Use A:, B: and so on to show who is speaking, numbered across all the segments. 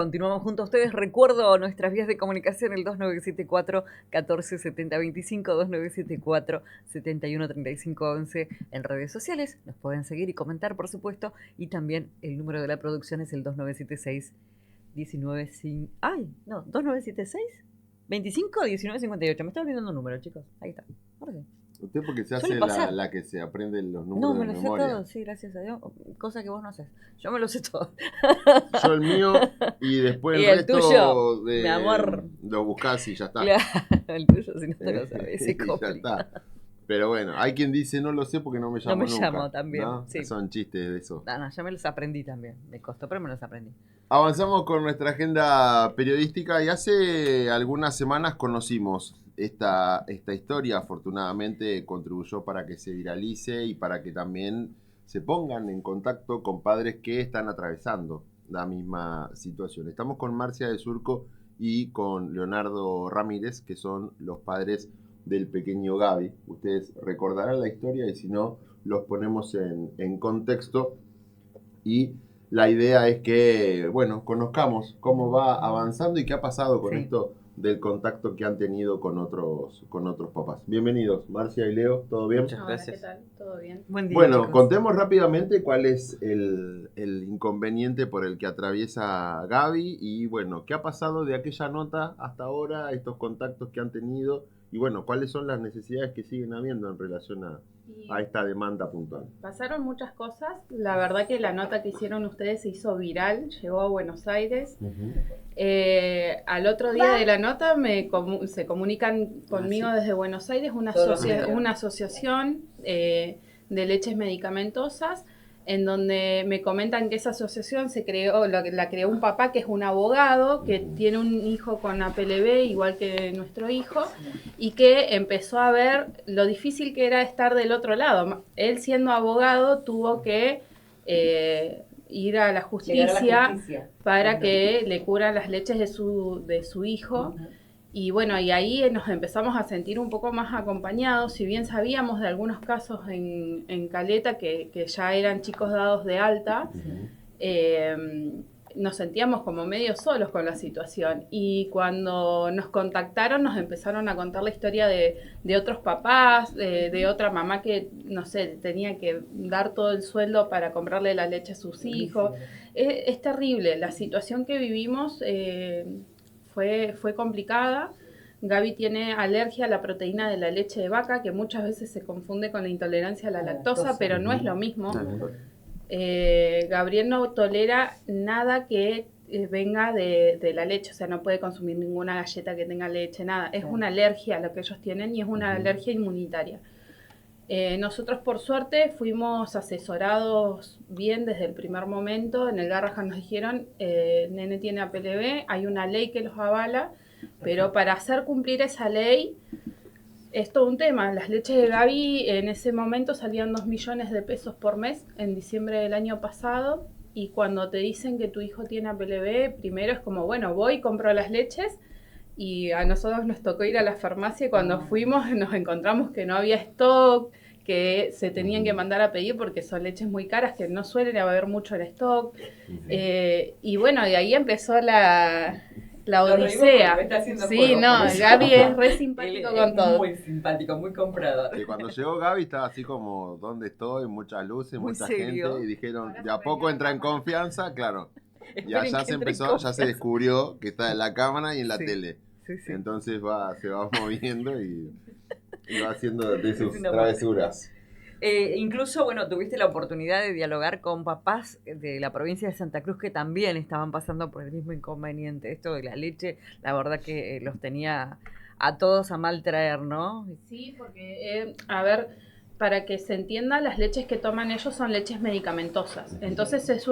A: Continuamos junto a ustedes. Recuerdo nuestras vías de comunicación, el 2974-147025, 2974-713511 en redes sociales. Nos pueden seguir y comentar, por supuesto. Y también el número de la producción es el 2976-19... ¡Ay! No, 2976-25-1958. Me está olvidando un número, chicos. Ahí está. Ahora sí.
B: Usted porque se
A: Suele
B: hace
A: pasar.
B: la que se aprende los números
A: No,
B: de
A: me lo sé
B: memoria.
A: todo, sí, gracias a Dios. Cosa que vos no haces. Yo me lo sé todo.
B: Yo el mío y después
A: Y
B: el
A: el tuyo,
B: resto
A: mi amor.
B: lo buscás y ya está.
A: Claro, el tuyo, si no te lo sabes,
B: Y
A: es
B: ya
A: complicado.
B: está. Pero bueno, hay quien dice no lo sé porque no me llamo
A: No me
B: nunca.
A: llamo también,
B: ¿no?
A: sí.
B: Son chistes de eso.
A: No, ya me los aprendí también. Me costó, pero me los aprendí.
B: Avanzamos con nuestra agenda periodística y hace algunas semanas conocimos esta historia. Afortunadamente contribuyó para que se viralice y para que también se pongan en contacto con padres que están atravesando la misma situación. Estamos con Marcia de Surco y con Leonardo Ramírez, que son los padres del pequeño Gaby. Ustedes recordarán la historia y si no, los ponemos en contexto. Y la idea es que, bueno, conozcamos cómo va avanzando y qué ha pasado con esto del contacto que han tenido con otros papás. Bienvenidos, Marcia y Leo, ¿todo bien?
C: Muchas gracias. ¿Qué tal? ¿Todo bien?
A: Buen día,
B: Bueno,
A: chicos.
B: contemos rápidamente cuál es el inconveniente por el que atraviesa Gaby y, bueno, qué ha pasado de aquella nota hasta ahora, estos contactos que han tenido y, bueno, cuáles son las necesidades que siguen habiendo en relación a esta demanda puntual.
C: Pasaron muchas cosas. La verdad que la nota que hicieron ustedes se hizo viral, llegó a Buenos Aires. Al otro día de la nota se comunican conmigo desde Buenos Aires una asociación de leches medicamentosas, en donde me comentan que esa asociación se creó, la creó un papá que es un abogado, que tiene un hijo con APLB igual que nuestro hijo, y que empezó a ver lo difícil que era estar del otro lado. Él, siendo abogado, tuvo que ir a la justicia para que le curan las leches de su hijo. Y bueno, y ahí nos empezamos a sentir un poco más acompañados, si bien sabíamos de algunos casos en Caleta que ya eran chicos dados de alta, nos sentíamos como medio solos con la situación. Y cuando nos contactaron nos empezaron a contar la historia de otros papás, de otra mamá que, no sé, tenía que dar todo el sueldo para comprarle la leche a sus hijos. Es terrible, la situación que vivimos fue complicada. Gaby tiene alergia a la proteína de la leche de vaca, que muchas veces se confunde con la intolerancia a la lactosa, pero no es lo mismo. Gabriel no tolera nada que venga de la leche, o sea, no puede consumir ninguna galleta que tenga leche, nada. Es una alergia a lo que ellos tienen y es una alergia inmunitaria. Nosotros, por suerte, fuimos asesorados bien desde el primer momento. En el Garrahan nos dijeron, nene tiene APLB, hay una ley que los avala, pero para hacer cumplir esa ley es todo un tema. Las leches de Gaby en ese momento salían 2 millones de pesos por mes en diciembre del año pasado, y cuando te dicen que tu hijo tiene APLB, primero es como, bueno, voy, compro las leches, y a nosotros nos tocó ir a la farmacia y cuando fuimos nos encontramos que no había stock, que se tenían que mandar a pedir porque son leches muy caras, que no suelen haber mucho en stock. Y bueno, de ahí empezó la odisea. Sí, no, Gaby es re simpático con todo.
A: Muy simpático, muy comprador.
B: Que cuando llegó Gaby estaba así como, ¿dónde estoy? Muchas luces,
A: Muy
B: mucha
A: serio.
B: gente. Y dijeron, de a poco entra en confianza, claro. Ya se empezó, ya se descubrió que está en la cámara y en la tele.
A: Sí, sí.
B: Entonces se va moviendo y va haciendo de sus travesuras.
A: Incluso, bueno, tuviste la oportunidad de dialogar con papás de la provincia de Santa Cruz que también estaban pasando por el mismo inconveniente. Esto de la leche, la verdad que los tenía a todos a mal traer, ¿no?
C: Sí, porque, a ver, para que se entienda, las leches que toman ellos son leches medicamentosas. Entonces es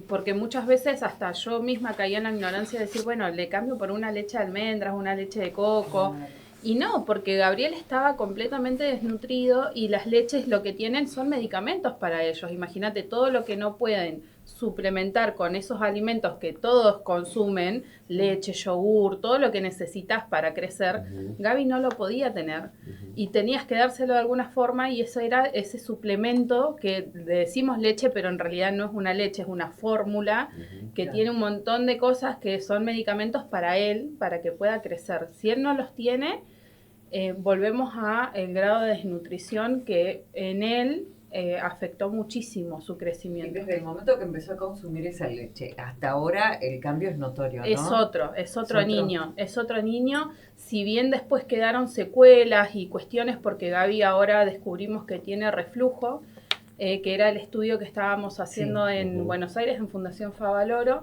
C: porque muchas veces hasta yo misma caía en la ignorancia de decir, bueno, le cambio por una leche de almendras, una leche de coco. Y no, porque Gabriel estaba completamente desnutrido y las leches lo que tienen son medicamentos para ellos. Imagínate todo lo que no pueden suplementar con esos alimentos que todos consumen, leche, yogur, todo lo que necesitas para crecer, Gaby no lo podía tener. Y tenías que dárselo de alguna forma y eso era ese suplemento que le decimos leche, pero en realidad no es una leche, es una fórmula que tiene un montón de cosas que son medicamentos para él, para que pueda crecer. Si él no los tiene, volvemos a el grado de desnutrición que en él afectó muchísimo su
A: Y
C: crecimiento.
A: desde el momento que empezó a consumir esa leche hasta ahora el cambio es notorio, ¿no?
C: Es otro niño. Si bien después quedaron secuelas y cuestiones, porque Gaby ahora descubrimos que tiene reflujo, que era el estudio que estábamos haciendo en Buenos Aires, en Fundación Favaloro.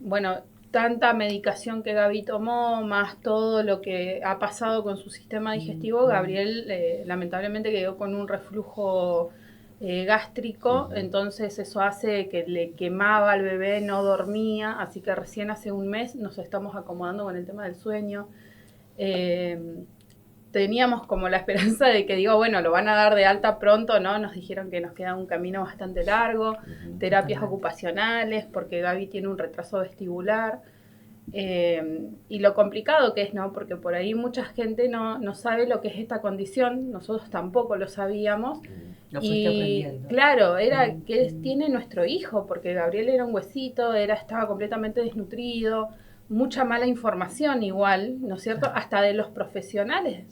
C: Bueno, tanta medicación que Gaby tomó, más todo lo que ha pasado con su sistema digestivo, Gabriel lamentablemente quedó con un reflujo gástrico, entonces eso hace que le quemaba al bebé, no dormía, así que recién hace un mes nos estamos acomodando con el tema del sueño. Teníamos como la esperanza de que, bueno, lo van a dar de alta pronto, ¿no? Nos dijeron que nos queda un camino bastante largo, terapias ocupacionales, porque Gaby tiene un retraso vestibular. Y lo complicado que es, ¿no? Porque por ahí mucha gente no sabe lo que es esta condición, nosotros tampoco lo sabíamos.
A: Lo fuiste aprendiendo.
C: Claro, era que tiene nuestro hijo, porque Gabriel era un huesito, estaba completamente desnutrido, mucha mala información igual, ¿no es cierto? Hasta de los profesionales,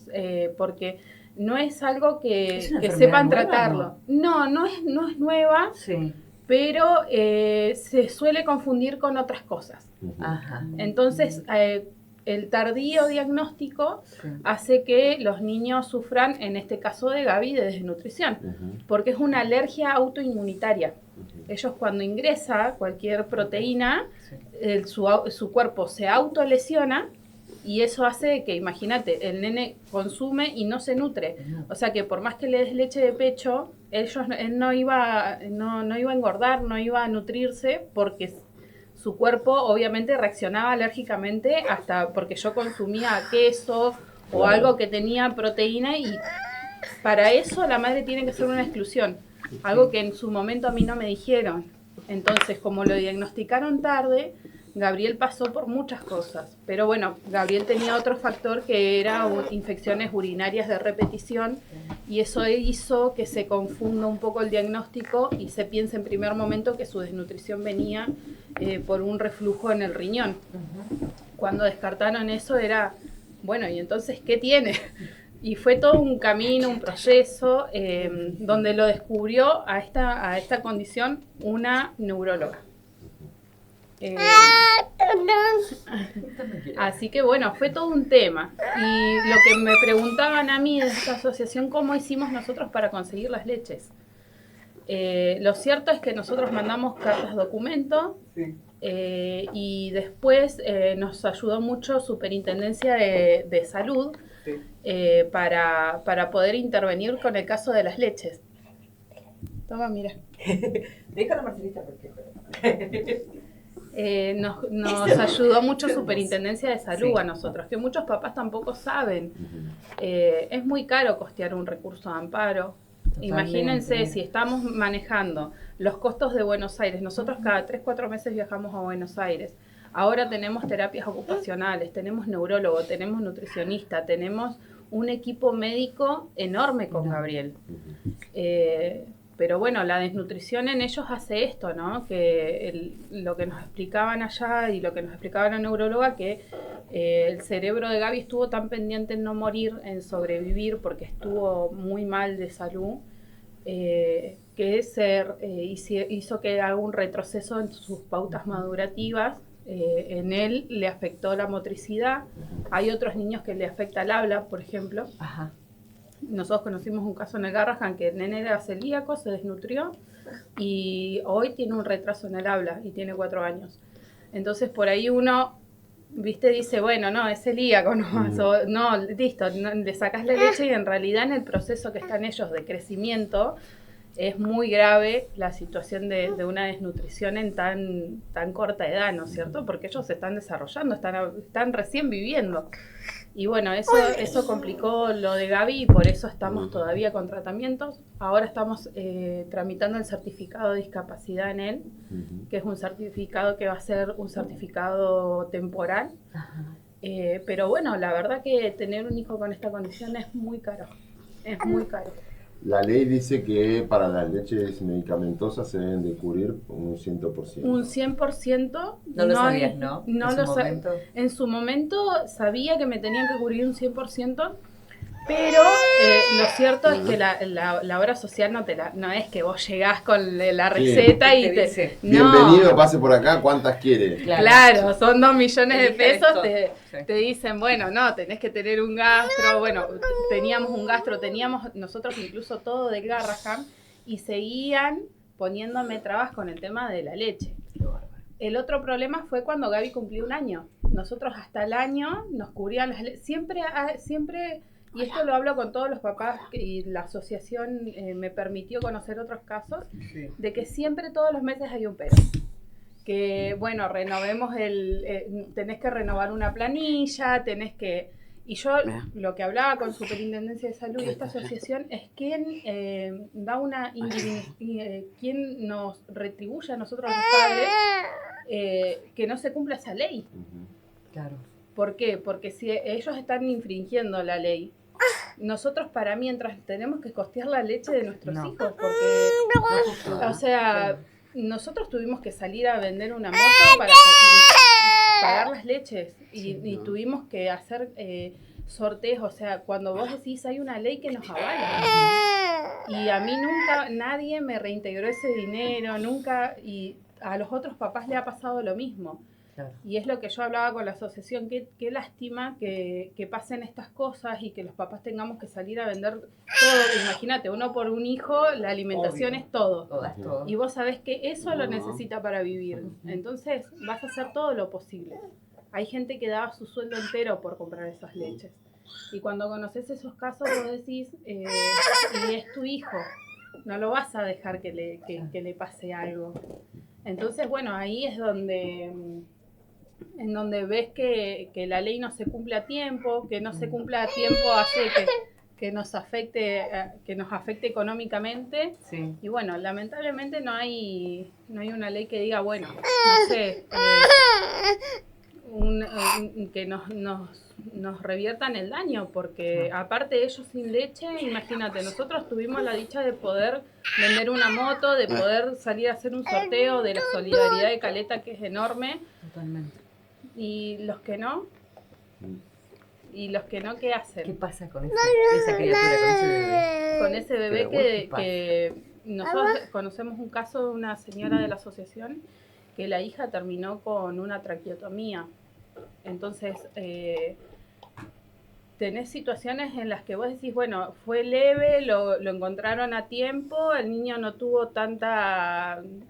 C: porque no es algo que sepan
A: nueva,
C: tratarlo. No es nueva,
A: Sí.
C: pero se suele confundir con otras cosas.
A: Ajá.
C: Entonces, el tardío diagnóstico hace que los niños sufran, en este caso de Gaby, de desnutrición, porque es una alergia autoinmunitaria. Ellos cuando ingresa cualquier proteína, su cuerpo se autolesiona y eso hace que, imagínate, el nene consume y no se nutre. O sea que por más que le des leche de pecho, él no iba a engordar, no iba a nutrirse porque su cuerpo obviamente reaccionaba alérgicamente hasta porque yo consumía queso o algo que tenía proteína y para eso la madre tiene que hacer una exclusión, algo que en su momento a mí no me dijeron. Entonces, como lo diagnosticaron tarde, Gabriel pasó por muchas cosas, pero bueno, Gabriel tenía otro factor que era infecciones urinarias de repetición y eso hizo que se confunda un poco el diagnóstico y se piense en primer momento que su desnutrición venía por un reflujo en el riñón. Cuando descartaron eso era, bueno, ¿y entonces qué tiene? Y fue todo un camino, un proceso, donde lo descubrió a esta condición una neuróloga. Así que bueno, fue todo un tema. Y lo que me preguntaban a mí de esta asociación, ¿cómo hicimos nosotros para conseguir las leches? Lo cierto es que nosotros mandamos cartas documento y después nos ayudó mucho Superintendencia de Salud para poder intervenir con el caso de las leches. Toma, mira.
A: Déjalo, Marcelita, porque...
C: Nos ayudó mucho Superintendencia de Salud a nosotros, que muchos papás tampoco saben. Es muy caro costear un recurso de amparo. Totalmente. Imagínense si estamos manejando los costos de Buenos Aires. Nosotros cada 3-4 meses viajamos a Buenos Aires. Ahora tenemos terapias ocupacionales, tenemos neurólogo, tenemos nutricionista, tenemos un equipo médico enorme con Gabriel. Pero bueno, la desnutrición en ellos hace esto, ¿no? Que lo que nos explicaban allá y lo que nos explicaba la neuróloga, que el cerebro de Gaby estuvo tan pendiente en no morir, en sobrevivir, porque estuvo muy mal de salud, que hizo que haga un retroceso en sus pautas madurativas. En él le afectó la motricidad. Hay otros niños que le afecta el habla, por ejemplo.
A: Ajá.
C: Nosotros conocimos un caso en el Garrahan que el nene era celíaco, se desnutrió y hoy tiene un retraso en el habla y tiene 4 años. Entonces por ahí uno, dice, bueno, no, es celíaco, no, listo, le sacas la leche y en realidad en el proceso que están ellos de crecimiento es muy grave la situación de una desnutrición en tan corta edad, ¿no es cierto? Porque ellos se están desarrollando, están recién viviendo. Y bueno, eso complicó lo de Gaby y por eso estamos todavía con tratamientos. Ahora estamos tramitando el certificado de discapacidad en él, que es un certificado que va a ser un certificado temporal. Pero bueno, la verdad que tener un hijo con esta condición es muy caro. Es muy caro.
B: La ley dice que para las leches medicamentosas se deben de cubrir un 100%.
C: Un 100%.
A: No lo sabías, ¿no?
C: No lo sabía. En su momento sabía que me tenían que cubrir un 100%, pero lo cierto es que la obra social no es que vos llegás con la receta y te dice,
B: bienvenido, pase por acá, ¿cuántas quiere?
C: Claro, son 2 millones de pesos, te dicen, bueno, no, tenés que tener un gastro, bueno, teníamos un gastro, teníamos nosotros incluso todo de Garrahan y seguían poniéndome trabas con el tema de la leche. El otro problema fue cuando Gaby cumplió 1 año. Nosotros hasta el año nos cubrían las leches, siempre, y esto lo hablo con todos los papás, y la asociación me permitió conocer otros casos, de que siempre todos los meses hay un pero. Que, bueno, renovemos tenés que renovar una planilla, y yo lo que hablaba con Superintendencia de Salud y esta asociación es quién quién nos retribuye a nosotros los padres que no se cumpla esa ley.
A: Claro.
C: ¿Por qué? Porque si ellos están infringiendo la ley, nosotros para mientras tenemos que costear la leche de nuestros hijos, porque, o sea, nosotros tuvimos que salir a vender una moto para pagar las leches y tuvimos que hacer sorteos, o sea, cuando vos decís hay una ley que nos avala y a mí nunca, nadie me reintegró ese dinero, nunca, y a los otros papás le ha pasado lo mismo. Claro. Y es lo que yo hablaba con la asociación, qué lástima que pasen estas cosas y que los papás tengamos que salir a vender todo. Imagínate, uno por un hijo, la alimentación es todo. Todo. Y vos sabés que eso lo necesita para vivir. Entonces vas a hacer todo lo posible. Hay gente que daba su sueldo entero por comprar esas leches. Y cuando conoces esos casos, vos decís, y es tu hijo, no lo vas a dejar que le pase algo. Entonces, bueno, ahí es donde ves que la ley no se cumple a tiempo, que no se cumpla a tiempo hace que nos afecte económicamente. Sí. Y bueno, lamentablemente no hay una ley que diga, bueno, no sé, que nos reviertan el daño, porque aparte ellos sin leche, imagínate, nosotros tuvimos la dicha de poder vender una moto, de poder salir a hacer un sorteo, de la solidaridad de Caleta, que es enorme. Totalmente. Y los que no, ¿qué hacen?
A: ¿Qué pasa con esa criatura,
C: con ese bebé? Con ese bebé que nosotros conocemos un caso de una señora de la asociación que la hija terminó con una traqueotomía. Entonces, tenés situaciones en las que vos decís, bueno, fue leve, lo encontraron a tiempo, el niño no tuvo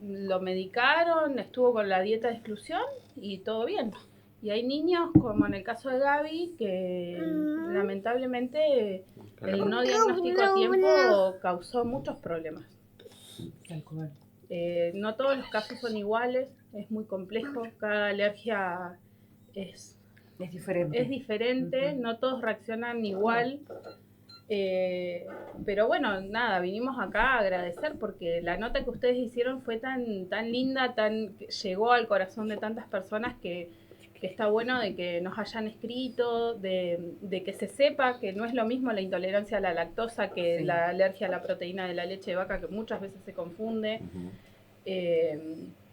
C: lo medicaron, estuvo con la dieta de exclusión y todo bien. Y hay niños, como en el caso de Gaby, que lamentablemente el no diagnóstico a tiempo causó muchos problemas. No todos los casos son iguales, es muy complejo, cada alergia es diferente, no todos reaccionan igual, pero bueno, nada, vinimos acá a agradecer porque la nota que ustedes hicieron fue tan linda, llegó al corazón de tantas personas que está bueno de que nos hayan escrito, de que se sepa que no es lo mismo la intolerancia a la lactosa que la alergia a la proteína de la leche de vaca, que muchas veces se confunde.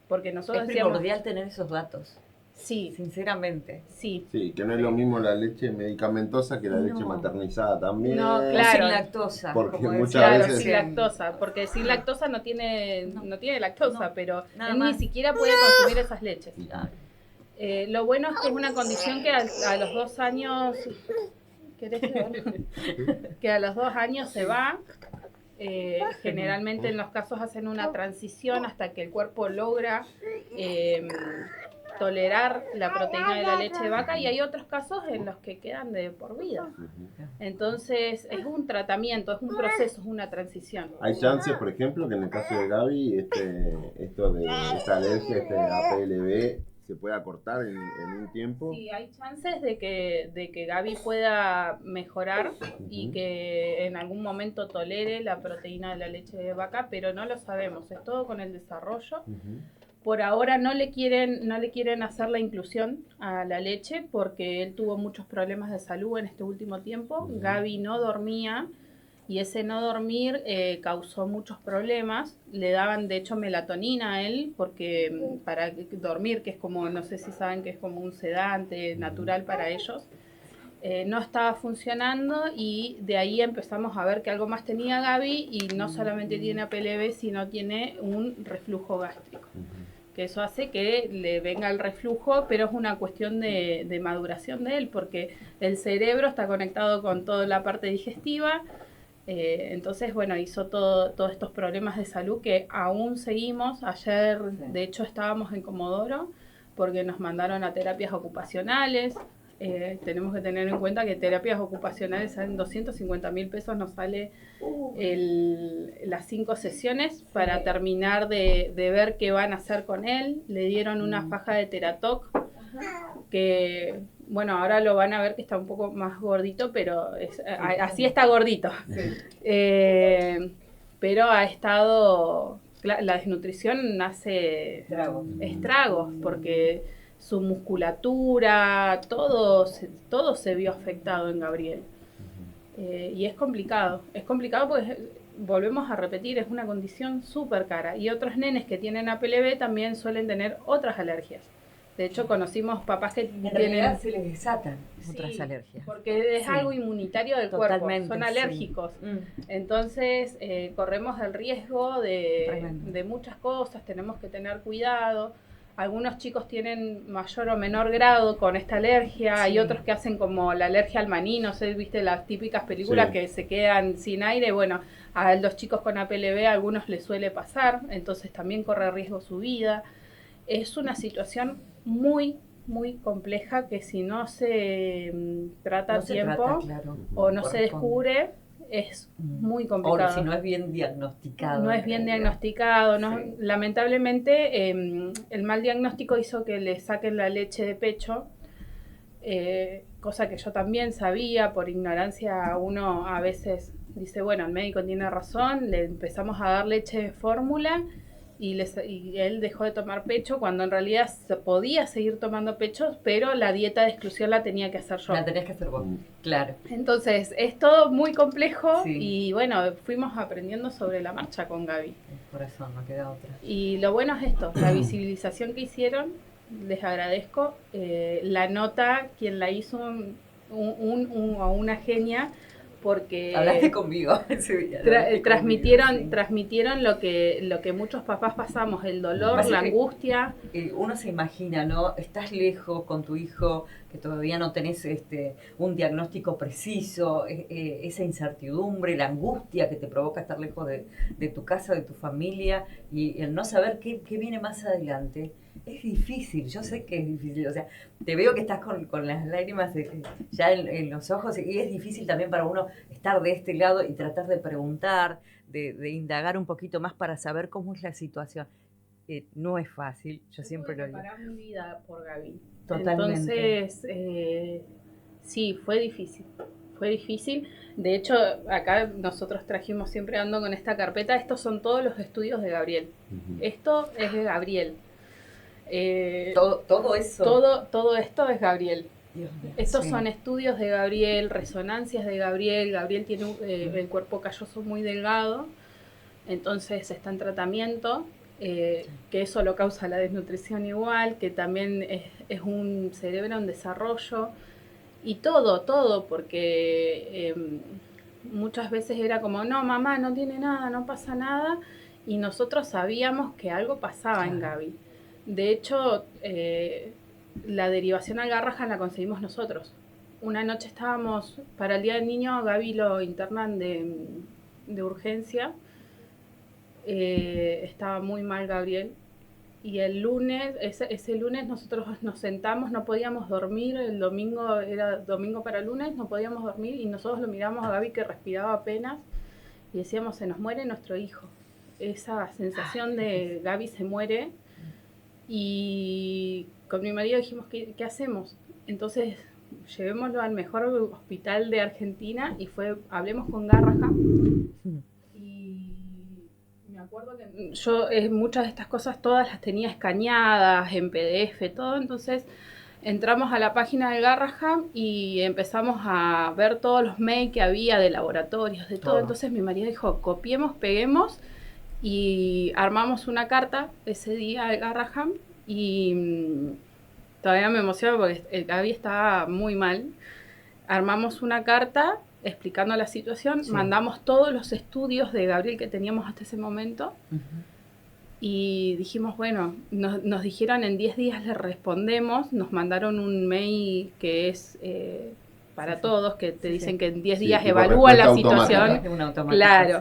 C: Porque nosotros
A: es primordial tener esos datos.
C: Sí.
A: Sinceramente.
C: Sí.
B: Sí, que no es lo mismo la leche medicamentosa que la leche maternizada también.
C: No, claro.
A: Sin lactosa.
B: Porque muchas veces...
C: sin lactosa. Porque sin lactosa no tiene lactosa, pero él ni siquiera puede consumir esas leches. Claro. Lo bueno es que es una condición que a los 2 años... ¿Querés que a los 2 años se va? Generalmente en los casos hacen una transición hasta que el cuerpo logra tolerar la proteína de la leche de vaca, y hay otros casos en los que quedan de por vida. Entonces es un tratamiento, es un proceso, es una transición.
B: Hay chances, por ejemplo, que en el caso de Gaby esto de esta alergia, APLB, se pueda cortar en un tiempo.
C: Sí, hay chances de que Gaby pueda mejorar y que en algún momento tolere la proteína de la leche de vaca, pero no lo sabemos, es todo con el desarrollo. Por ahora no le quieren hacer la inclusión a la leche porque él tuvo muchos problemas de salud en este último tiempo. Gaby no dormía y ese no dormir causó muchos problemas. Le daban de hecho melatonina a él porque para dormir, que es como, no sé si saben que es como un sedante natural para ellos, no estaba funcionando y de ahí empezamos a ver que algo más tenía Gaby y no solamente tiene APLB, sino tiene un reflujo gástrico. Que eso hace que le venga el reflujo, pero es una cuestión de maduración de él, porque el cerebro está conectado con toda la parte digestiva, entonces, bueno, hizo todos estos problemas de salud que aún seguimos. Ayer, de hecho, estábamos en Comodoro porque nos mandaron a terapias ocupacionales. Tenemos que tener en cuenta que terapias ocupacionales salen 250.000 pesos, nos sale las 5 sesiones para terminar de ver qué van a hacer con él. Le dieron una faja de Teratoc que, bueno, ahora lo van a ver que está un poco más gordito, pero así está gordito. Pero ha estado, la desnutrición hace estragos porque su musculatura, todo se vio afectado en Gabriel. Y es complicado porque, volvemos a repetir, es una condición súper cara. Y otros nenes que tienen APLB también suelen tener otras alergias. De hecho, conocimos papás que
A: en realidad se les desatan otras alergias.
C: Porque es algo inmunitario del cuerpo, son alérgicos.
A: Sí.
C: Entonces, corremos el riesgo de muchas cosas, tenemos que tener cuidado. Algunos chicos tienen mayor o menor grado con esta alergia, hay otros que hacen como la alergia al maní, no sé, viste las típicas películas que se quedan sin aire. Bueno, a los chicos con APLB a algunos les suele pasar, entonces también corre riesgo su vida. Es una situación muy, muy compleja que si no se trata a tiempo o no se descubre, es muy complicado.
A: O si no es bien diagnosticado.
C: No es bien diagnosticado. ¿No? Sí. Lamentablemente, el mal diagnóstico hizo que le saquen la leche de pecho, cosa que yo también sabía. Por ignorancia uno a veces dice, bueno, el médico tiene razón, le empezamos a dar leche de fórmula y él dejó de tomar pecho cuando en realidad se podía seguir tomando pecho, pero la dieta de exclusión la tenía que hacer yo.
A: La tenías que hacer vos, claro.
C: Entonces, es todo muy complejo y bueno, fuimos aprendiendo sobre la marcha con Gaby.
A: Por eso no queda otra.
C: Y lo bueno es esto, la visibilización que hicieron, les agradezco. La nota, quien la hizo, una genia, porque
A: hablaste conmigo ese día,
C: transmitieron lo que muchos papás pasamos, el dolor, la angustia.
A: Uno se imagina, ¿no? Estás lejos con tu hijo, que todavía no tenés un diagnóstico preciso, esa incertidumbre, la angustia que te provoca estar lejos de tu casa, de tu familia, y el no saber qué viene más adelante. Es difícil, yo sé que es difícil, o sea, te veo que estás con las lágrimas ya en los ojos, y es difícil también para uno estar de este lado y tratar de preguntar, de indagar un poquito más para saber cómo es la situación. No es fácil, yo siempre lo digo.
C: Preparar mi vida por Gaby.
A: Totalmente.
C: Entonces, sí, fue difícil. De hecho, acá nosotros trajimos, siempre ando con esta carpeta, estos son todos los estudios de Gabriel. Esto es de Gabriel.
A: Todo eso.
C: Todo esto es Gabriel. Estos son estudios de Gabriel, resonancias de Gabriel. Gabriel tiene el cuerpo calloso muy delgado, entonces está en tratamiento, que eso lo causa la desnutrición igual, que también es un cerebro en desarrollo, y todo, porque muchas veces era como, no, mamá, no tiene nada, no pasa nada, y nosotros sabíamos que algo pasaba en Gaby. De hecho, la derivación al Garrahan la conseguimos nosotros. Una noche estábamos, para el Día del Niño, a Gaby lo internan de urgencia. Estaba muy mal Gabriel. Y el lunes, ese lunes nosotros nos sentamos, no podíamos dormir, el domingo, era domingo para lunes, no podíamos dormir y nosotros lo miramos a Gaby que respiraba apenas y decíamos, se nos muere nuestro hijo. Esa sensación de Gaby se muere Y con mi marido dijimos, ¿qué hacemos? Entonces, llevémoslo al mejor hospital de Argentina y hablemos con Garrahan. Y me acuerdo que yo muchas de estas cosas todas las tenía escaneadas en PDF, todo, entonces entramos a la página de Garrahan y empezamos a ver todos los mails que había de laboratorios, de todo. Entonces mi marido dijo, copiemos, peguemos y armamos una carta ese día de Garrahan y todavía me emociona porque el Gaby estaba muy mal. Armamos una carta explicando la situación, mandamos todos los estudios de Gabriel que teníamos hasta ese momento y dijimos, bueno, nos dijeron en 10 días les respondemos, nos mandaron un mail que es para todos, que te dicen que en 10 días evalúan la situación. Claro.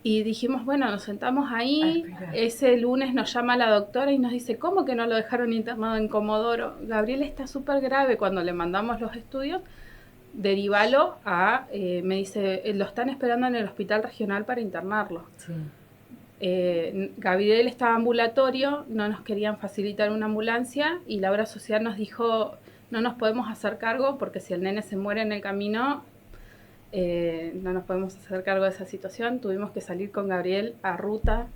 C: Y dijimos, bueno, nos sentamos ahí, ese lunes nos llama la doctora y nos dice, ¿cómo que no lo dejaron internado en Comodoro? Gabriel está súper grave. Cuando le mandamos los estudios, derívalo me dice, lo están esperando en el hospital regional para internarlo. Sí. Gabriel estaba ambulatorio, no nos querían facilitar una ambulancia y la obra social nos dijo, no nos podemos hacer cargo porque si el nene se muere en el camino, no nos podemos hacer cargo de esa situación. Tuvimos que salir con Gabriel a ruta,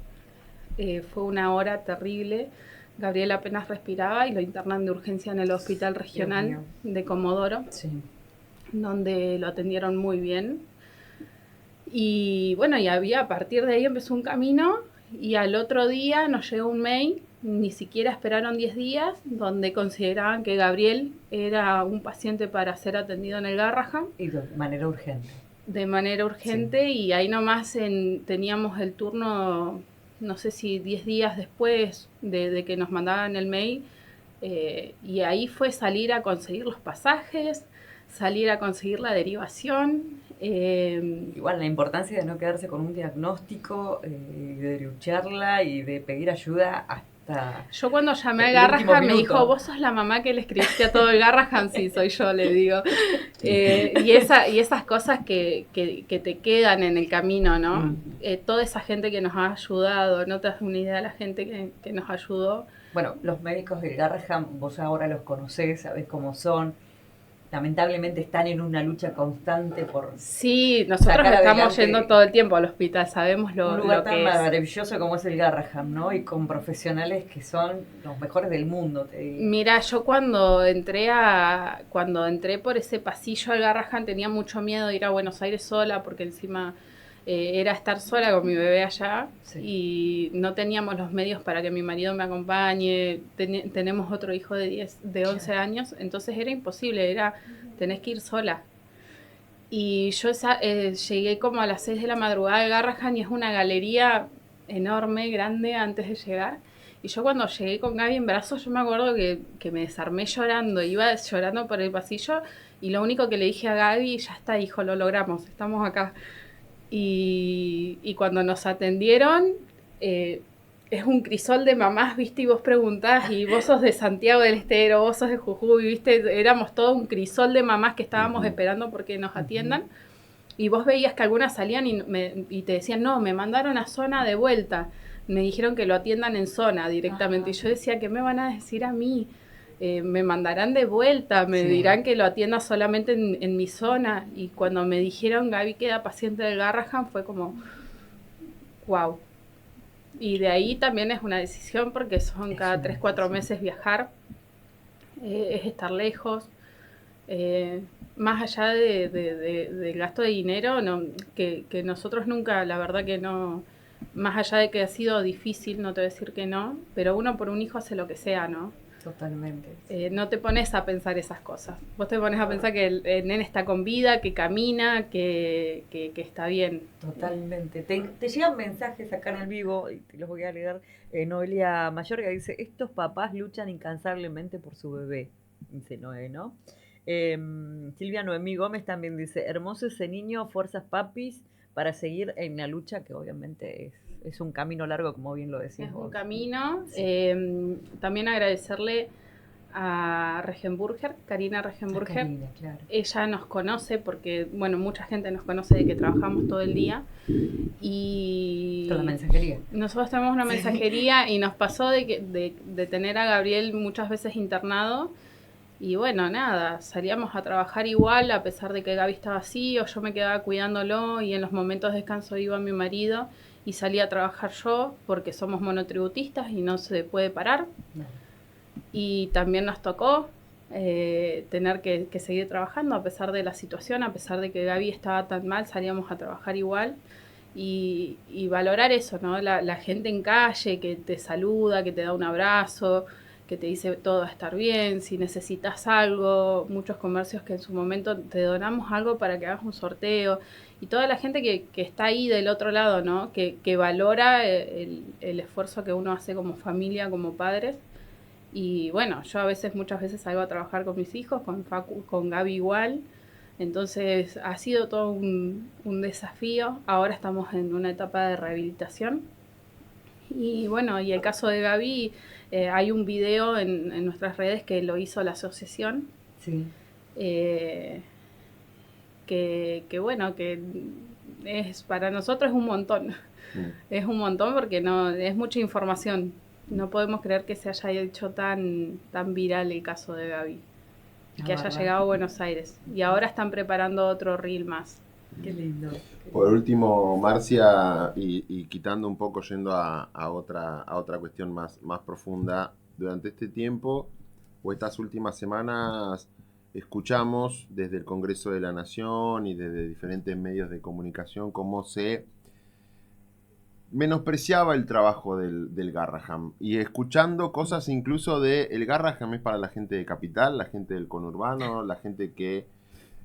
C: fue una hora terrible. Gabriel apenas respiraba y lo internan de urgencia en el hospital regional de Comodoro, donde lo atendieron muy bien. Y bueno, a partir de ahí empezó un camino y al otro día nos llegó un mail, ni siquiera esperaron 10 días, donde consideraban que Gabriel era un paciente para ser atendido en el Garrahan.
A: Y de manera urgente.
C: De manera urgente, y ahí nomás teníamos el turno, no sé si 10 días después de que nos mandaban el mail, y ahí fue salir a conseguir los pasajes, salir a conseguir la derivación.
A: Igual la importancia de no quedarse con un diagnóstico, de lucharla y de pedir ayuda hasta...
C: Yo cuando llamé a Garrahan me dijo, vos sos la mamá que le escribiste a todo el Garrahan. Sí, soy yo, le digo. Y esas cosas que te quedan en el camino, ¿no? Toda esa gente que nos ha ayudado, no te das una idea de la gente que nos ayudó.
A: Bueno, los médicos del Garrahan, vos ahora los conocés, sabés cómo son. Lamentablemente están en una lucha constante por...
C: Sí, nosotros estamos yendo todo el tiempo al hospital, sabemos lo que es.
A: Un lugar tan maravilloso como es el Garrahan, ¿no? Y con profesionales que son los mejores del mundo, te digo.
C: Mira, yo cuando entré por ese pasillo al Garrahan tenía mucho miedo de ir a Buenos Aires sola, porque encima era estar sola con mi bebé allá, y no teníamos los medios para que mi marido me acompañe. Tenemos otro hijo de 11 años, entonces era imposible, tenés que ir sola. Y yo llegué como a las 6 de la madrugada al Garrahan y es una galería enorme, grande antes de llegar. Y yo cuando llegué con Gaby en brazos, yo me acuerdo que me desarmé llorando, iba llorando por el pasillo y lo único que le dije a Gaby, ya está, hijo, lo logramos, estamos acá. Y cuando nos atendieron, es un crisol de mamás, viste, y vos preguntás, y vos sos de Santiago del Estero, vos sos de Jujuy, viste, éramos todo un crisol de mamás que estábamos esperando porque nos atiendan, y vos veías que algunas salían y te decían, no, me mandaron a zona de vuelta, me dijeron que lo atiendan en zona directamente, y yo decía, ¿qué me van a decir a mí? Me mandarán de vuelta, me dirán que lo atienda solamente en mi zona. Y cuando me dijeron Gaby queda paciente del Garrahan, fue como, wow. Y de ahí también es una decisión porque son cada 3-4 meses viajar, es estar lejos. Más allá del gasto de dinero, no, que nosotros nunca, la verdad que no, más allá de que ha sido difícil, no te voy a decir que no, pero uno por un hijo hace lo que sea, ¿no?
A: Totalmente.
C: No te pones a pensar esas cosas. Vos te pones a pensar que el nene está con vida, que camina, que está bien.
A: Totalmente. Te llegan mensajes acá en el vivo, y te los voy a leer. Noelia Mayorga dice, estos papás luchan incansablemente por su bebé. Dice Noé, ¿no? Silvia Noemí Gómez también dice, hermoso ese niño, fuerzas papis, para seguir en la lucha que obviamente es un camino largo, como bien lo decís vos.
C: Es un camino. Sí. También agradecerle a Regenburger, Karina Regenburger.
A: Karina, claro.
C: Ella nos conoce porque, bueno, mucha gente nos conoce de que trabajamos todo el día. Y
A: con la mensajería.
C: Nosotros tenemos una mensajería y nos pasó de tener a Gabriel muchas veces internado. Y bueno, nada, salíamos a trabajar igual a pesar de que Gaby estaba así, o yo me quedaba cuidándolo y en los momentos de descanso iba mi marido y salía a trabajar yo porque somos monotributistas y no se puede parar. No. Y también nos tocó tener que seguir trabajando a pesar de la situación, a pesar de que Gaby estaba tan mal, salíamos a trabajar igual. Y valorar eso, ¿no? La gente en calle que te saluda, que te da un abrazo, que te dice todo va a estar bien, si necesitas algo, muchos comercios que en su momento te donamos algo para que hagas un sorteo, y toda la gente que está ahí del otro lado, ¿no? Que valora el esfuerzo que uno hace como familia, como padres. Y bueno, yo muchas veces salgo a trabajar con mis hijos, con Facu, con Gaby igual. Entonces ha sido todo un desafío. Ahora estamos en una etapa de rehabilitación. Y bueno, y el caso de Gaby, hay un video en nuestras redes que lo hizo la asociación.
A: Sí.
C: Que bueno, que para nosotros es un montón. Es un montón porque es mucha información. No podemos creer que se haya hecho tan viral el caso de Gaby. Que haya llegado a Buenos Aires. Y ahora están preparando otro reel más.
A: Qué lindo.
B: Por último, Marcia, y quitando un poco, yendo a otra cuestión más profunda, durante este tiempo o estas últimas semanas escuchamos desde el Congreso de la Nación y desde diferentes medios de comunicación cómo se menospreciaba el trabajo del Garraham, y escuchando cosas incluso de el Garraham es para la gente de Capital, la gente del conurbano, la gente que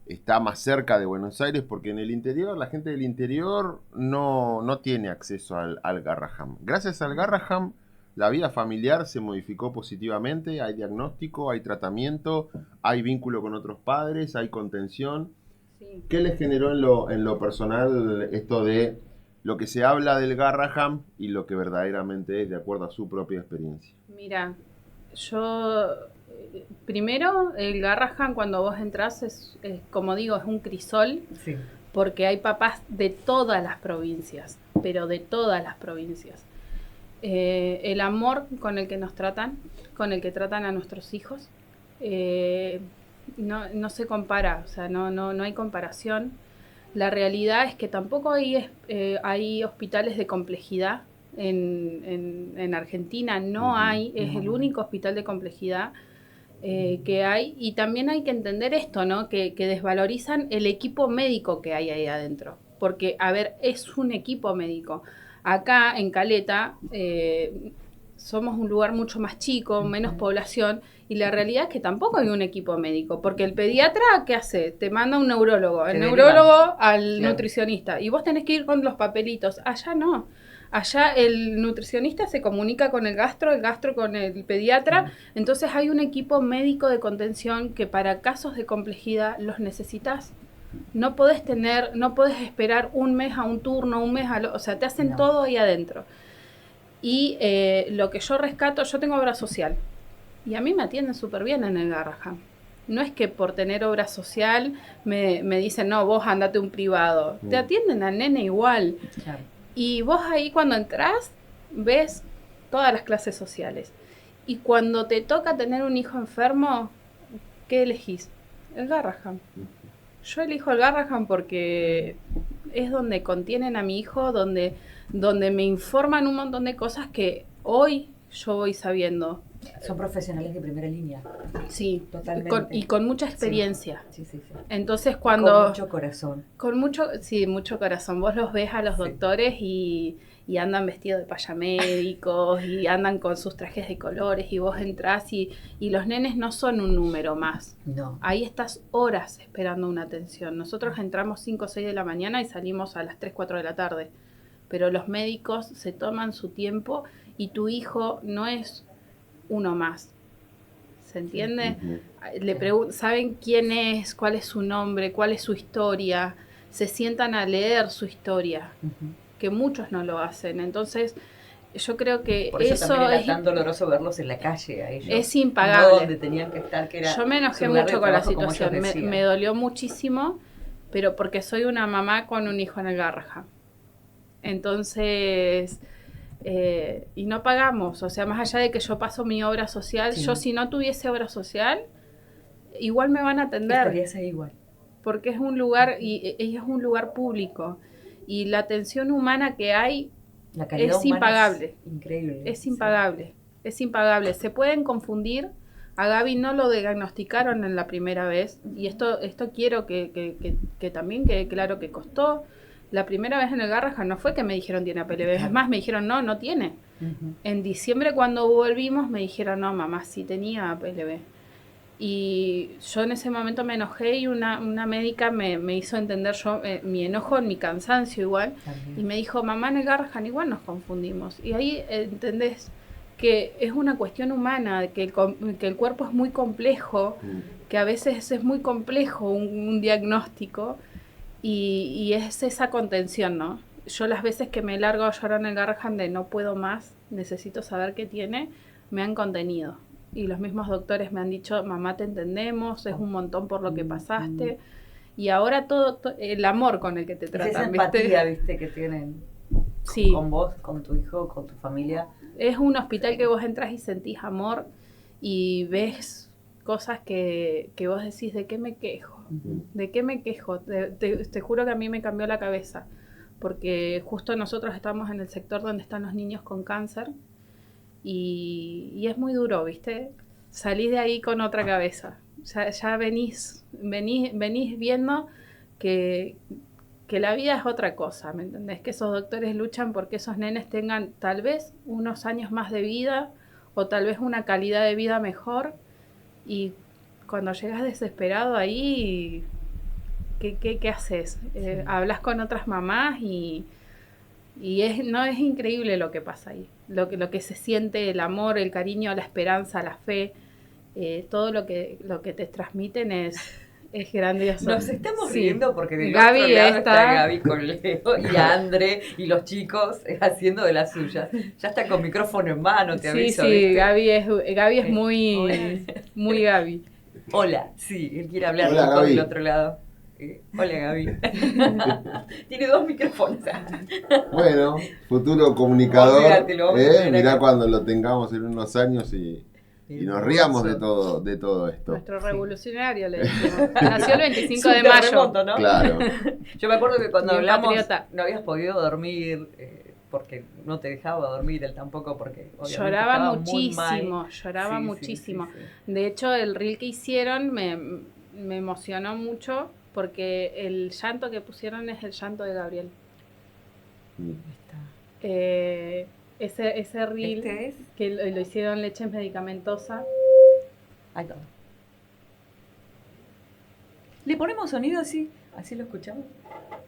B: está más cerca de Buenos Aires, porque en el interior, la gente del interior no tiene acceso al Garraham. Gracias al Garraham, la vida familiar se modificó positivamente, hay diagnóstico, hay tratamiento, hay vínculo con otros padres, hay contención. Sí. ¿Qué les generó en lo personal esto de lo que se habla del Garraham y lo que verdaderamente es de acuerdo a su propia experiencia?
C: Mira, primero, el Garraham cuando vos entrás es como digo, es un crisol, sí. Porque hay papás de todas las provincias, pero de todas las provincias. El amor con el que nos tratan, con el que tratan a nuestros hijos, no se compara, o sea, no hay comparación. La realidad es que tampoco hay hospitales de complejidad en Argentina, no hay, es el único hospital de complejidad que hay, y también hay que entender esto, ¿no? Que desvalorizan el equipo médico que hay ahí adentro, porque, a ver, es un equipo médico. Acá en Caleta somos un lugar mucho más chico, menos población, y la realidad es que tampoco hay un equipo médico, porque el pediatra, ¿qué hace? Te manda un neurólogo, el neurólogo al nutricionista, y vos tenés que ir con los papelitos. Allá no. Allá el nutricionista se comunica con el gastro con el pediatra, entonces hay un equipo médico de contención que para casos de complejidad los necesitas. No podés esperar un mes a un turno, o sea, te hacen todo ahí adentro. Y lo que yo rescato, yo tengo obra social, y a mí me atienden súper bien en el Garraham. No es que por tener obra social me dicen, no, vos andate a un privado. Te atienden al nene igual. Claro. Y vos ahí cuando entrás ves todas las clases sociales. Y cuando te toca tener un hijo enfermo, ¿qué elegís? El Garraham. Yo elijo el Garraham porque es donde contienen a mi hijo, donde me informan un montón de cosas que hoy yo voy sabiendo.
A: Son profesionales de primera línea.
C: Sí, totalmente. Y con mucha experiencia.
A: Sí.
C: Entonces cuando...
A: Con mucho corazón.
C: Mucho corazón. Vos los ves a los doctores y andan vestidos de payamédicos y andan con sus trajes de colores, y vos entrás y los nenes no son un número más.
A: No.
C: Ahí estás horas esperando una atención. Nosotros entramos 5 o 6 de la mañana y salimos a las 3, 4 de la tarde. Pero los médicos se toman su tiempo y tu hijo no es uno más. ¿Se entiende? Saben quién es, cuál es su nombre, cuál es su historia. Se sientan a leer su historia, que muchos no lo hacen. Entonces, yo creo que
A: Por eso también era
C: es,
A: tan doloroso verlos en la calle a ellos.
C: es impagable.
A: No donde tenían que estar, que era
C: yo me
A: su
C: enojé
A: lugar de
C: mucho con la
A: trabajo, como ellos
C: situación,
A: decían.
C: me dolió muchísimo, pero porque soy una mamá con un hijo en el Garrahan. Entonces, y no pagamos, o sea, más allá de que yo paso mi obra social,
A: Sí.
C: yo si no tuviese obra social, igual me van a atender.
A: Estarías ahí igual.
C: Porque es un lugar, y es un lugar público, y la atención humana que hay
A: La calidad
C: es
A: humana
C: impagable.
A: Es increíble.
C: Es impagable, es impagable. Se pueden confundir. A Gaby no lo diagnosticaron en la primera vez, y esto quiero que también quede claro que costó. La primera vez en el Garrahan no fue que me dijeron tiene APLB, es más, me dijeron no tiene. En diciembre cuando volvimos me dijeron no, mamá, sí tenía APLB. Y yo en ese momento me enojé y una médica me hizo entender yo mi enojo, mi cansancio igual, y me dijo, mamá, en el Garrahan igual nos confundimos. Y ahí entendés que es una cuestión humana, que el cuerpo es muy complejo, que a veces es muy complejo un diagnóstico, y es esa contención, ¿no? Yo las veces que me largo a llorar en el Garrahan de no puedo más, necesito saber qué tiene, me han contenido. Y los mismos doctores me han dicho, mamá, te entendemos, es un montón por lo que pasaste. Y ahora todo el amor con el que te tratan,
A: esa empatía, ¿viste? Que tienen
C: sí.
A: Con vos, con tu hijo, con tu familia.
C: Es un hospital que vos entras y sentís amor y ves cosas que vos decís, ¿de qué me quejo? ¿De qué me quejo? Te juro que a mí me cambió la cabeza. Porque justo nosotros estamos en el sector donde están los niños con cáncer. Y es muy duro, ¿viste? Salís de ahí con otra cabeza. Ya venís viendo que la vida es otra cosa, ¿me entendés? Que esos doctores luchan porque esos nenes tengan tal vez unos años más de vida o tal vez una calidad de vida mejor. Y cuando llegas desesperado ahí, ¿qué haces? Sí. Hablas con otras mamás y es increíble lo que pasa ahí. Lo que se siente, el amor, el cariño, la esperanza, la fe, todo lo que te transmiten es grandioso.
A: Nos estamos riendo porque del
C: Gaby
A: otro lado está Gaby con Leo y Andre y los chicos haciendo de las suyas. Ya está con micrófono en mano, te aviso.
C: Sí,
A: ¿viste?
C: Gaby es muy Gaby.
A: Hola, sí, él quiere hablar
B: Hola,
A: del otro lado. Hola, Gaby. Tiene 2 micrófonos.
B: Bueno, futuro comunicador. Mirá
A: acá.
B: cuando lo tengamos en unos años y nos riamos de todo esto.
C: Nuestro revolucionario, le decimos. Nació el 25 de mayo.
A: Remoto, ¿no?
B: Claro.
A: Yo me acuerdo que cuando hablamos
C: patriota.
A: no habías podido dormir porque no te dejaba dormir él tampoco porque
C: lloraba muchísimo.
A: Sí.
C: De hecho, el reel que hicieron me emocionó mucho porque el llanto que pusieron es el llanto de Gabriel. Ese reel
A: ¿Este es?
C: que lo hicieron leche medicamentosa.
A: Ahí está. ¿Le ponemos sonido así? ¿Así lo escuchamos?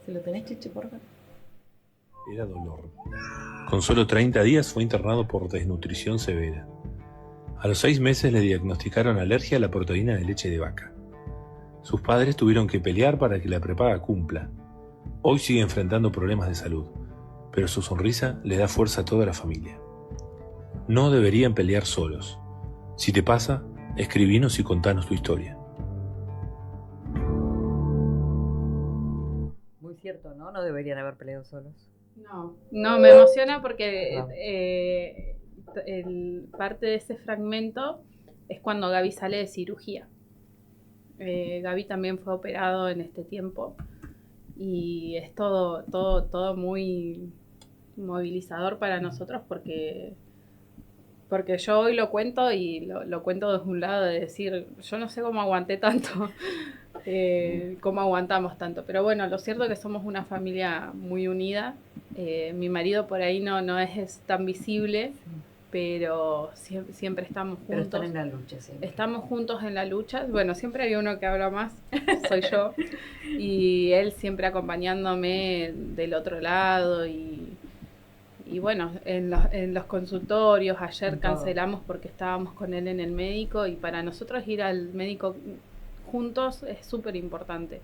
A: ¿Se lo tenés, Cheche, por favor?
D: Era dolor. Con solo 30 días fue internado por desnutrición severa. A los 6 meses le diagnosticaron alergia a la proteína de leche de vaca. Sus padres tuvieron que pelear para que la prepaga cumpla. Hoy sigue enfrentando problemas de salud, pero su sonrisa le da fuerza a toda la familia. No deberían pelear solos. Si te pasa, escribinos y contanos tu historia.
A: Muy cierto, ¿no? No deberían haber peleado solos.
C: No, me emociona porque parte de ese fragmento es cuando Gaby sale de cirugía. Gaby también fue operado en este tiempo y es todo muy movilizador para nosotros porque yo hoy lo cuento y lo cuento desde un lado de decir, yo no sé cómo aguanté tanto, cómo aguantamos tanto, pero bueno, lo cierto es que somos una familia muy unida. Mi marido por ahí no es tan visible, pero siempre estamos juntos.
A: Pero están en la lucha siempre.
C: Estamos juntos en la lucha. Bueno, siempre hay uno que habla más, soy yo. Y él siempre acompañándome del otro lado. Y bueno, en los consultorios, ayer cancelamos porque estábamos con él en el médico. Y para nosotros ir al médico juntos es súper importante.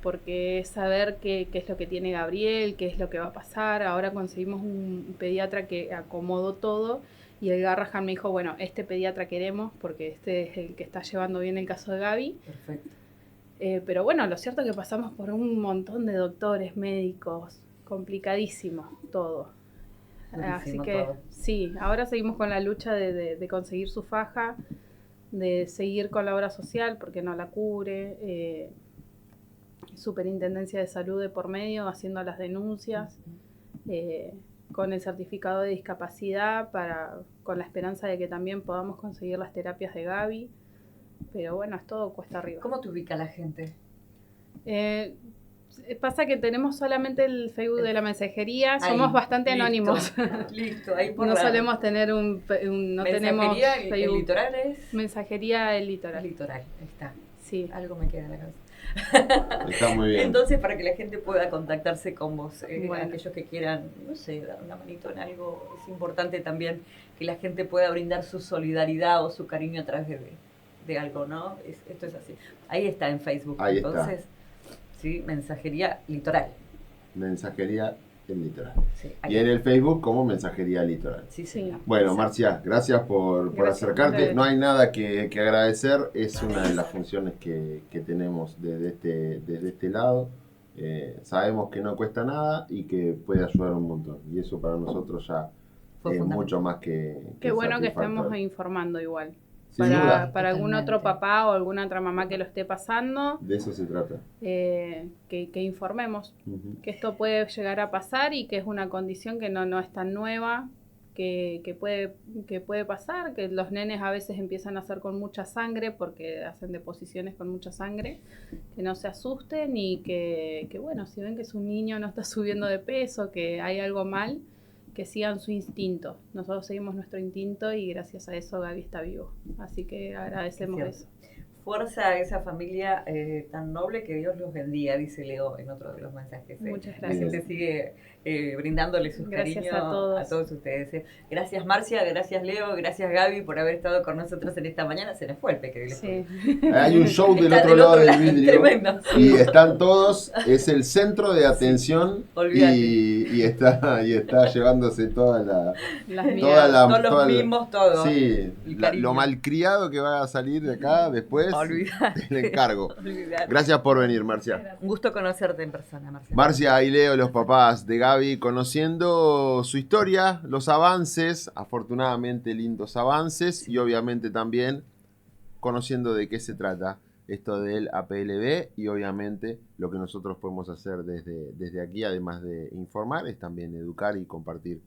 C: porque es saber qué es lo que tiene Gabriel, qué es lo que va a pasar. Ahora conseguimos un pediatra que acomodó todo y el Garrahan me dijo, bueno, este pediatra queremos porque este es el que está llevando bien el caso de Gaby.
A: Perfecto.
C: Pero bueno, lo cierto es que pasamos por un montón de doctores, médicos, complicadísimo todo. Así que
A: todo.
C: sí, ahora seguimos con la lucha de conseguir su faja, de seguir con la obra social porque no la cubre, Superintendencia de Salud de por medio haciendo las denuncias, con el certificado de discapacidad con la esperanza de que también podamos conseguir las terapias de Gaby, pero bueno, es todo cuesta arriba.
A: ¿Cómo te ubica la gente?
C: Pasa que tenemos solamente el Facebook de la mensajería, somos bastante anónimos.
A: Listo, ahí por
C: no solemos tener no tenemos
A: Facebook. ¿El litoral es?
C: Mensajería El Litoral.
A: El litoral, ahí está.
C: Sí.
A: Algo me queda en la cabeza.
B: Está muy bien.
A: Entonces, para que la gente pueda contactarse con vos,
C: Bueno.
A: aquellos que quieran, no sé, dar una manito en algo, es importante también que la gente pueda brindar su solidaridad o su cariño a través de algo, ¿no? Esto es así. Ahí está en Facebook.
B: Ahí
A: entonces,
B: está.
A: Sí, Mensajería Litoral.
B: Mensajería El Litoral.
A: Sí,
B: Y en el Facebook como Mensajería Litoral.
A: Sí, sí.
B: Bueno, Marcia, gracias por
C: Gracias
B: acercarte. No hay nada que agradecer. Es una de las funciones que tenemos desde este lado. Sabemos que no cuesta nada y que puede ayudar un montón. Y eso para nosotros ya
A: Fue
B: es
A: fundamental.
B: mucho más que
C: Qué bueno que
B: satisfactorio.
C: estemos informando igual.
B: Sin duda.
C: Para algún
A: Totalmente.
C: otro papá o alguna otra mamá que lo esté pasando,
B: De eso se trata.
C: que informemos
B: Ujú.
C: que esto puede llegar a pasar y que es una condición que no es tan nueva, que puede pasar, que los nenes a veces empiezan a hacer con mucha sangre porque hacen deposiciones con mucha sangre, que no se asusten y que bueno, si ven que su niño no está subiendo de peso, que hay algo mal, que sigan su instinto. Nosotros seguimos nuestro instinto y gracias a eso Gaby está vivo. Así que agradecemos
A: Es
C: eso.
A: Fuerza a esa familia tan noble, que Dios los bendiga, dice Leo en otro de los mensajes.
C: Muchas
A: La
C: gracias.
A: gente sigue brindándole sus
C: Gracias
A: cariños
C: a todos.
A: ustedes. Gracias Marcia, gracias Leo, gracias Gaby por haber estado con nosotros en esta mañana. Se nos fue el pequeño.
C: Sí.
B: Hay un show del
A: Está
B: otro
A: del
B: lado
A: otro
B: del
A: lado,
B: vidrio.
A: tremendo.
B: Y están todos, es el centro de atención
A: olvídate.
B: y está llevándose toda la...
C: Las
B: Toda
C: miradas.
B: la-
A: Todos
B: toda
A: los
B: la-
A: mismos, todo.
B: Sí,
A: El cariño.
B: lo malcriado que va a salir de acá después,
A: Olvídate.
B: el encargo.
A: Olvídate.
B: Gracias por venir, Marcia.
A: Un gusto conocerte en persona, Marcia.
B: Marcia y Leo, los papás de Gaby, conociendo su historia, los avances, afortunadamente lindos avances, y obviamente también conociendo de qué se trata esto del APLB, y obviamente lo que nosotros podemos hacer desde aquí, además de informar, es también educar y compartir